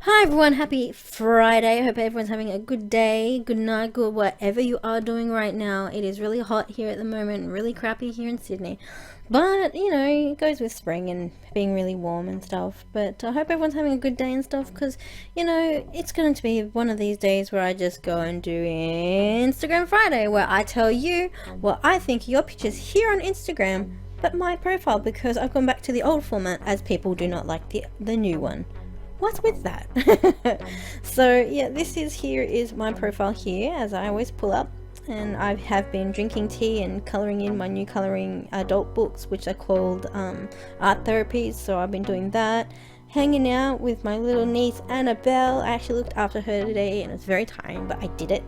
Hi everyone, happy Friday. I hope everyone's having a good day, good night, good whatever you are doing right now. It is really hot here at the moment, really crappy here in Sydney. But, you know, it goes with spring and being really warm and stuff. But I hope everyone's having a good day and stuff because, you know, it's going to be one of these days where I just go and do Instagram Friday where I tell you what I think of your pictures here on Instagram, but my profile because I've gone back to the old format as people do not like the new one. What's with that? So yeah, here is my profile here as I always pull up, and I have been drinking tea and colouring in my new colouring adult books which are called art therapies. So I've been doing that, hanging out with my little niece Annabelle. I actually looked after her today and it was very tiring, but I did it.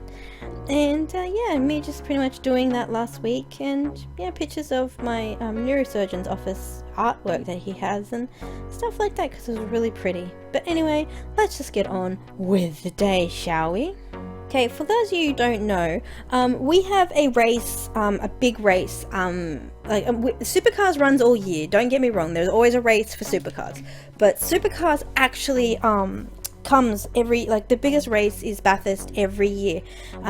And yeah, me just pretty much doing that last week, and yeah, pictures of my neurosurgeon's office artwork that he has and stuff like that because it was really pretty. But anyway, let's just get on with the day, shall we? Okay, for those of you who don't know, we have a race, a big race, Supercars runs all year, don't get me wrong, there's always a race for Supercars, but Supercars actually comes the biggest race is Bathurst every year,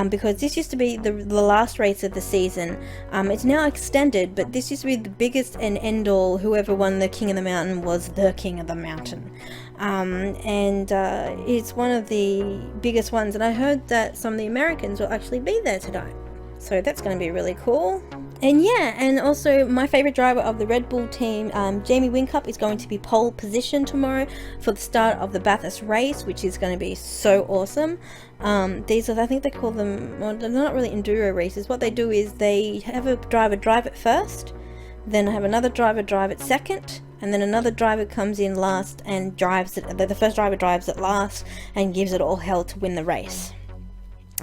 because this used to be the last race of the season. It's now extended, but this used to be the biggest and end all. Whoever won the King of the Mountain was the King of the Mountain, and it's one of the biggest ones, and I heard that some of the Americans will actually be there tonight, so that's going to be really cool. And yeah, and also my favourite driver of the Red Bull team, Jamie Whincup, is going to be pole position tomorrow for the start of the Bathurst race, which is going to be so awesome. These are, I think they call them, well, they're not really enduro races. What they do is they have a driver drive it first, then have another driver drive it second, and then another driver comes in last and drives it. The first driver drives it last and gives it all hell to win the race.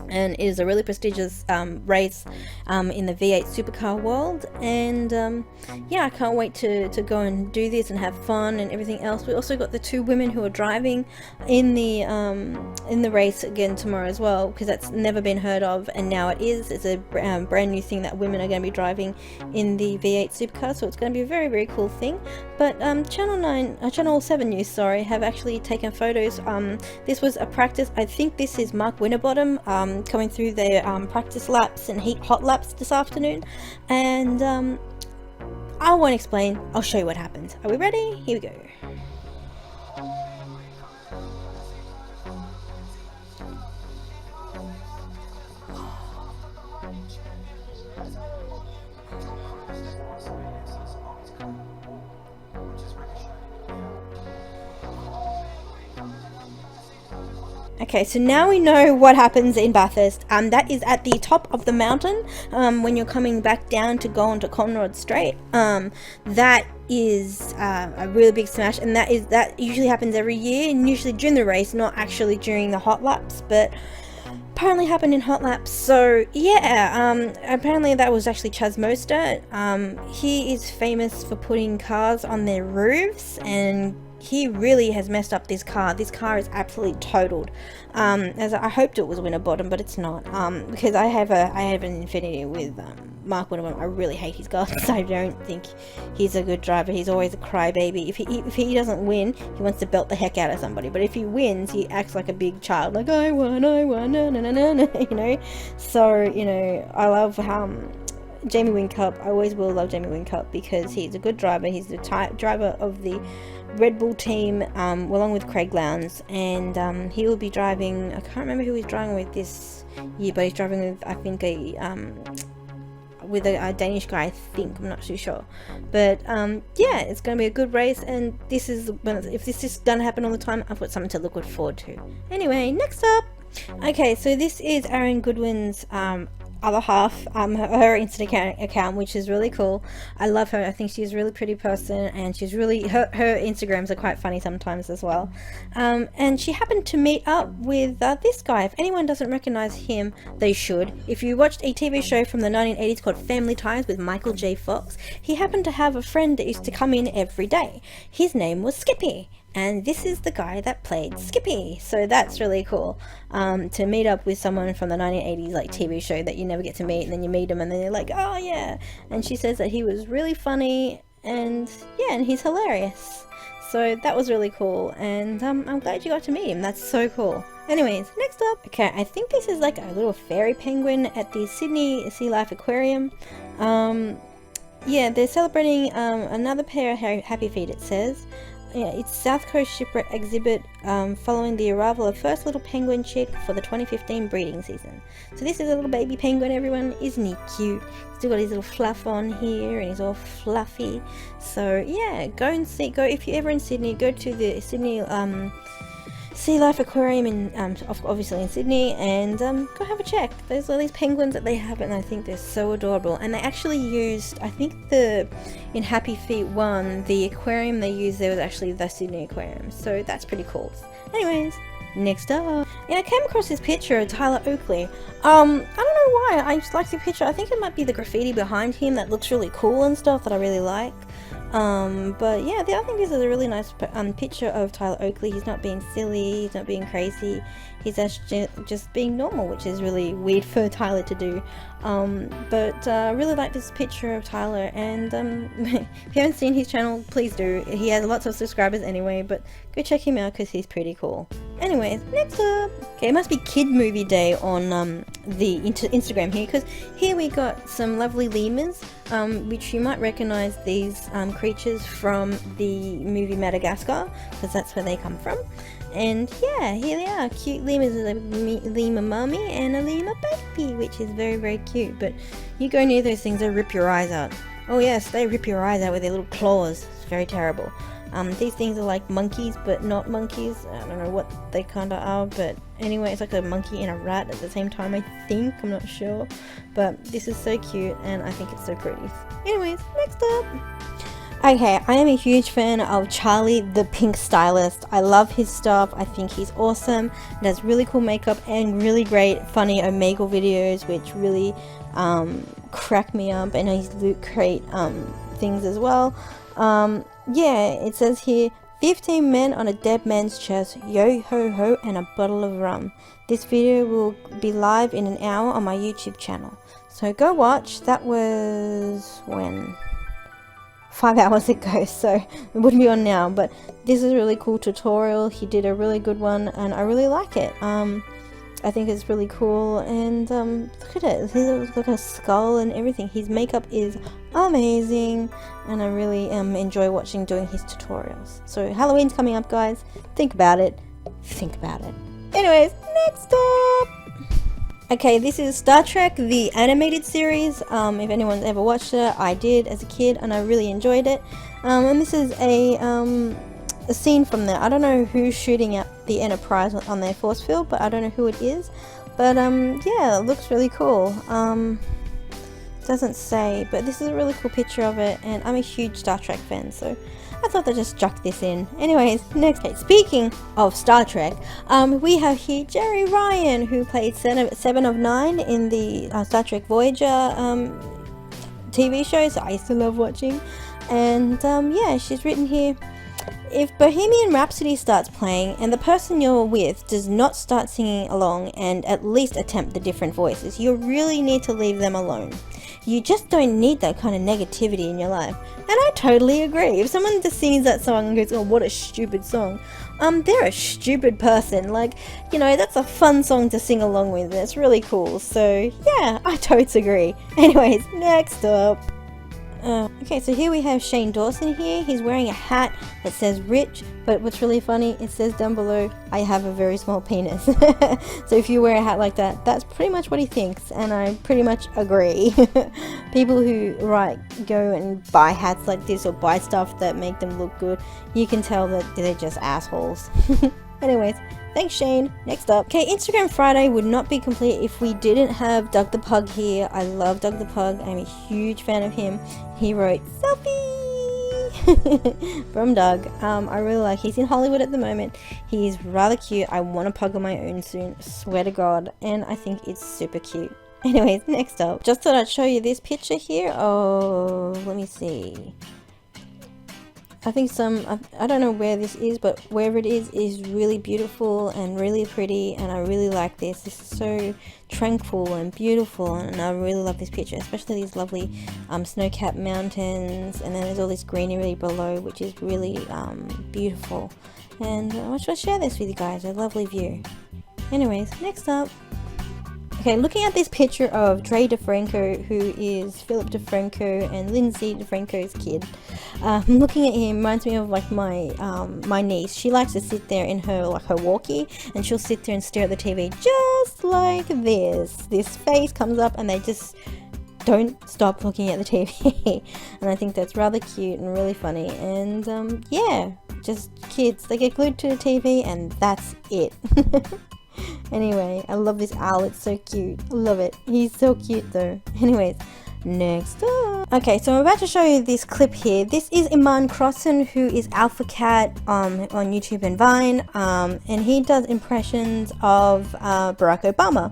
And it is a really prestigious race in the V8 supercar world, and yeah, I can't wait to go and do this and have fun and everything else. We also got the two women who are driving in the race again tomorrow as well, because that's never been heard of, and now it is. It's a brand new thing that women are going to be driving in the V8 supercar, so it's going to be a very, very cool thing. But Channel 7 News, sorry, have actually taken photos. This was a practice. I think this is Mark Winterbottom coming through their practice laps and hot laps this afternoon, and I won't explain, I'll show you what happens. Are we ready? Here we go. Okay, so now we know what happens in Bathurst. That is at the top of the mountain, when you're coming back down to go onto Conrod Strait. That is a really big smash, and that usually happens every year, and usually during the race, not actually during the hot laps, but apparently happened in hot laps. So yeah, apparently that was actually Chaz Mostert. He is famous for putting cars on their roofs, and he really has messed up this car. This car is absolutely totaled. As I hoped it was Winterbottom, but it's not. Because I have an infinity with Mark Winterbottom. I really hate his guts. I don't think he's a good driver. He's always a crybaby. If he doesn't win, he wants to belt the heck out of somebody. But if he wins, he acts like a big child, like I won, no, no, no, no, you know. So you know, I love Jamie Whincup. I always will love Jamie Whincup because he's a good driver. He's the driver of the Red Bull team, along with Craig Lowndes, and he will be driving, I can't remember who he's driving with this year, but he's driving with, I think, a Danish guy, I think, I'm not too sure, but yeah, it's going to be a good race, and this is, if this is going to happen all the time, I've got something to look forward to. Anyway, next up, okay, so this is Aaron Goodwin's other half, her Instagram account, which is really cool. I love her. I think she's a really pretty person, and she's really, her Instagrams are quite funny sometimes as well. And she happened to meet up with this guy. If anyone doesn't recognize him, they should. If you watched a TV show from the 1980s called Family Ties with Michael J. Fox, he happened to have a friend that used to come in every day. His name was Skippy, and this is the guy that played Skippy. So that's really cool, to meet up with someone from the 1980s like TV show that you never get to meet, and then you meet him and then you're like, oh yeah. And she says that he was really funny, and yeah, and he's hilarious. So that was really cool, and I'm glad you got to meet him. That's so cool. Anyways, next up, okay, I think this is like a little fairy penguin at the Sydney Sea Life Aquarium. Yeah, they're celebrating another pair of happy feet, it says. Yeah, it's South Coast Shipwreck exhibit following the arrival of first little penguin chick for the 2015 breeding season. So this is a little baby penguin, everyone. Isn't he cute? Still got his little fluff on here and he's all fluffy. So yeah, go if you're ever in Sydney, go to the Sydney Sea Life Aquarium in obviously in Sydney, and go have a check. There's all these penguins that they have, and I think they're so adorable. And they actually used, I think in Happy Feet 1, the aquarium they used there was actually the Sydney Aquarium, so that's pretty cool. Anyways, next up, yeah, I came across this picture of Tyler Oakley. I don't know why, I just like the picture. I think it might be the graffiti behind him that looks really cool and stuff that I really like. But yeah, I think this is a really nice picture of Tyler Oakley. He's not being silly, he's not being crazy, he's actually just being normal, which is really weird for Tyler to do. But I really like this picture of Tyler, and if you haven't seen his channel, please do. He has lots of subscribers anyway, but go check him out because he's pretty cool. Anyways, next up, okay, it must be Kid Movie Day on the Instagram here, because here we got some lovely lemurs, which you might recognize these creatures from the movie Madagascar, because that's where they come from. And yeah, here they are, cute lemurs, a lemur mummy and a lemur baby, which is very, very cute. But you go near those things, they rip your eyes out. Oh yes, they rip your eyes out with their little claws. It's very terrible. These things are like monkeys, but not monkeys. I don't know what they kind of are, but anyway, it's like a monkey and a rat at the same time, I think. I'm not sure, but this is so cute, and I think it's so pretty. Anyways, next up. Okay, I am a huge fan of Charlie the Pink Stylist. I love his stuff. I think he's awesome. He does really cool makeup and really great, funny Omegle videos, which really crack me up, and his Loot Crate things as well. Yeah, it says here, 15 men on a dead man's chest, yo ho ho, and a bottle of rum. This video will be live in an hour on my YouTube channel. So go watch. That was when? 5 hours ago, so it wouldn't be on now, but this is a really cool tutorial. He did a really good one, and I really like it. I think it's really cool, and look at it. He's got a skull and everything. His makeup is amazing, and I really enjoy doing his tutorials. So Halloween's coming up, guys. Think about it. Think about it. Anyways, next up. Okay, this is Star Trek, the animated series. If anyone's ever watched it, I did as a kid, and I really enjoyed it. And this is a scene from there. I don't know who's shooting at the Enterprise on their force field, but I don't know who it is. But yeah, it looks really cool. Doesn't say, but this is a really cool picture of it, and I'm a huge Star Trek fan, so I thought I'd just chuck this in. Anyways, next. Okay, speaking of Star Trek, we have here Jerry Ryan, who played 7 of 9 in the Star Trek Voyager TV show, so I used to love watching. And yeah, she's written here, if Bohemian Rhapsody starts playing and the person you're with does not start singing along and at least attempt the different voices, you really need to leave them alone. You just don't need that kind of negativity in your life. And I totally agree. If someone just sings that song and goes, oh, what a stupid song, they're a stupid person. Like, you know, that's a fun song to sing along with. It's really cool. So, yeah, I totes agree. Anyways, next up. Okay, so here we have Shane Dawson here. He's wearing a hat that says rich, but what's really funny, it says down below, I have a very small penis. So if you wear a hat like that, that's pretty much what he thinks, and I pretty much agree. People who go and buy hats like this or buy stuff that make them look good, you can tell that they're just assholes. Anyways, thanks Shane. Next up. Okay, Instagram Friday would not be complete if we didn't have Doug the Pug here. I love Doug the Pug. I'm a huge fan of him. He wrote selfie from Doug. I really like. He's in Hollywood at the moment. He's rather cute. I want a pug of my own soon. Swear to God. And I think it's super cute. Anyways, next up. Just thought I'd show you this picture here. Oh, let me see. I think I don't know where this is, but wherever it is really beautiful and really pretty, and I really like this. This is so tranquil and beautiful, and I really love this picture, especially these lovely snow-capped mountains, and then there's all this greenery below, which is really beautiful. And I want to share this with you guys, a lovely view. Anyways, next up. Okay, looking at this picture of Dre DeFranco, who is Philip DeFranco and Lindsay DeFranco's kid. Looking at him reminds me of like my niece. She likes to sit there in her her walkie, and she'll sit there and stare at the TV just like this. This face comes up, and they just don't stop looking at the TV. And I think that's rather cute and really funny. And yeah, just kids. They get glued to the TV, and that's it. Anyway, I love this owl, it's so cute. I love it. He's so cute though. Anyways, next up. Okay, so I'm about to show you this clip here. This is Iman Crossan, who is Alpha Cat on YouTube and Vine, and he does impressions of Barack Obama.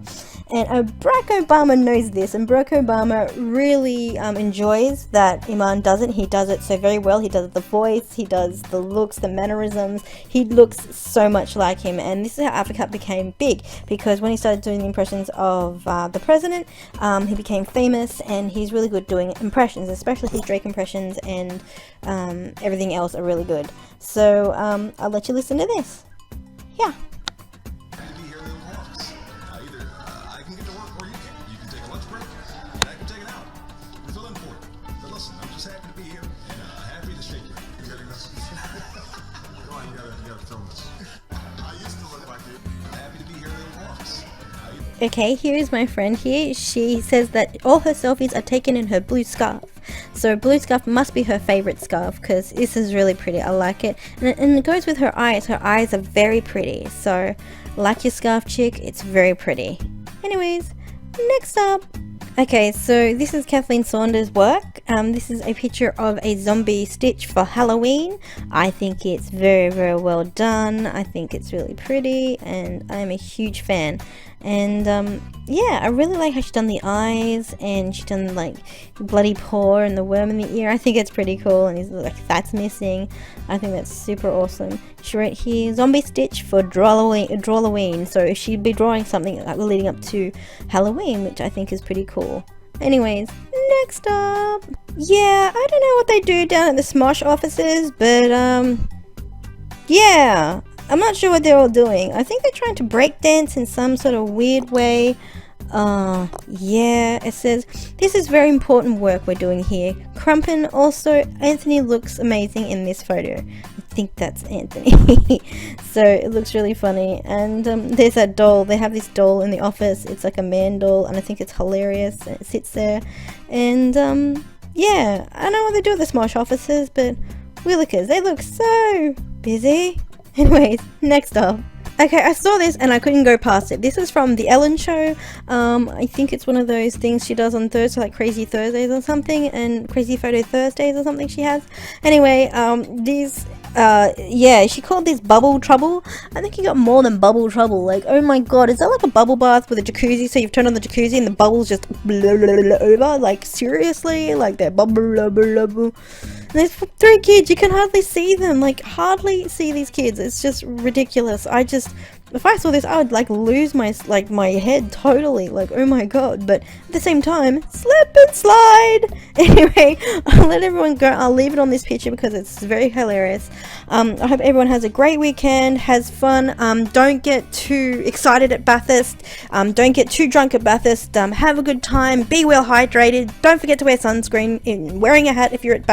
And Barack Obama knows this, and Barack Obama really enjoys that Iman does it. He does it so very well. He does the voice, he does the looks, the mannerisms. He looks so much like him, and this is how Alpha Cat became big, because when he started doing the impressions of the president, he became famous, and he's really good doing impressions, especially his Drake impressions, and everything else are really good. So I'll let you listen to this. Yeah. Okay, here is my friend here. She says that all her selfies are taken in her blue scarf. So blue scarf must be her favorite scarf, because this is really pretty. I like it. And it goes with her eyes. Her eyes are very pretty. So like your scarf, chick, it's very pretty. Anyways, next up. Okay, so this is Kathleen Saunders' work. This is a picture of a zombie stitch for Halloween. I think it's very, very well done. I think it's really pretty, and I'm a huge fan. And yeah, I really like how she's done the eyes, and she's done like the bloody paw and the worm in the ear. I think it's pretty cool, and he's like, that's missing. I think that's super awesome. She wrote here, zombie stitch for Drawloween. So she'd be drawing something leading up to Halloween, which I think is pretty cool. Anyways, next up. Yeah, I don't know what they do down at the Smosh offices, but yeah, I'm not sure what they're all doing. I think they're trying to break dance in some sort of weird way. Yeah, it says, this is very important work we're doing here. Crumpin also, Anthony looks amazing in this photo. I think that's Anthony. So it looks really funny. And there's that doll. They have this doll in the office. It's like a man doll, and I think it's hilarious. And it sits there. And yeah, I don't know what they do at the Smosh offices, but Willikers, they look so busy. Anyways, next up. Okay, I saw this and I couldn't go past it. This is from The Ellen Show. I think it's one of those things she does on Thursday, like Crazy Thursdays or something, and Crazy Photo Thursdays or something she has. Anyway, yeah, she called this Bubble Trouble. I think you got more than Bubble Trouble. Like, oh my god, is that like a bubble bath with a jacuzzi? So you've turned on the jacuzzi and the bubbles just blah, blah, blah, over? Like, seriously? Like, that bubble, blah, blah, blah. And there's 3 kids, you can hardly see them, like hardly see these kids. It's just ridiculous. If I saw this, I would like lose my head totally, like, oh my god. But at the same time, slip and slide. Anyway, I'll let everyone go. I'll leave it on this picture because it's very hilarious. I hope everyone has a great weekend, has fun. Don't get too excited at Bathurst. Don't get too drunk at Bathurst. Have a good time. Be well hydrated. Don't forget to wear sunscreen. Wearing a hat if you're at Bathurst.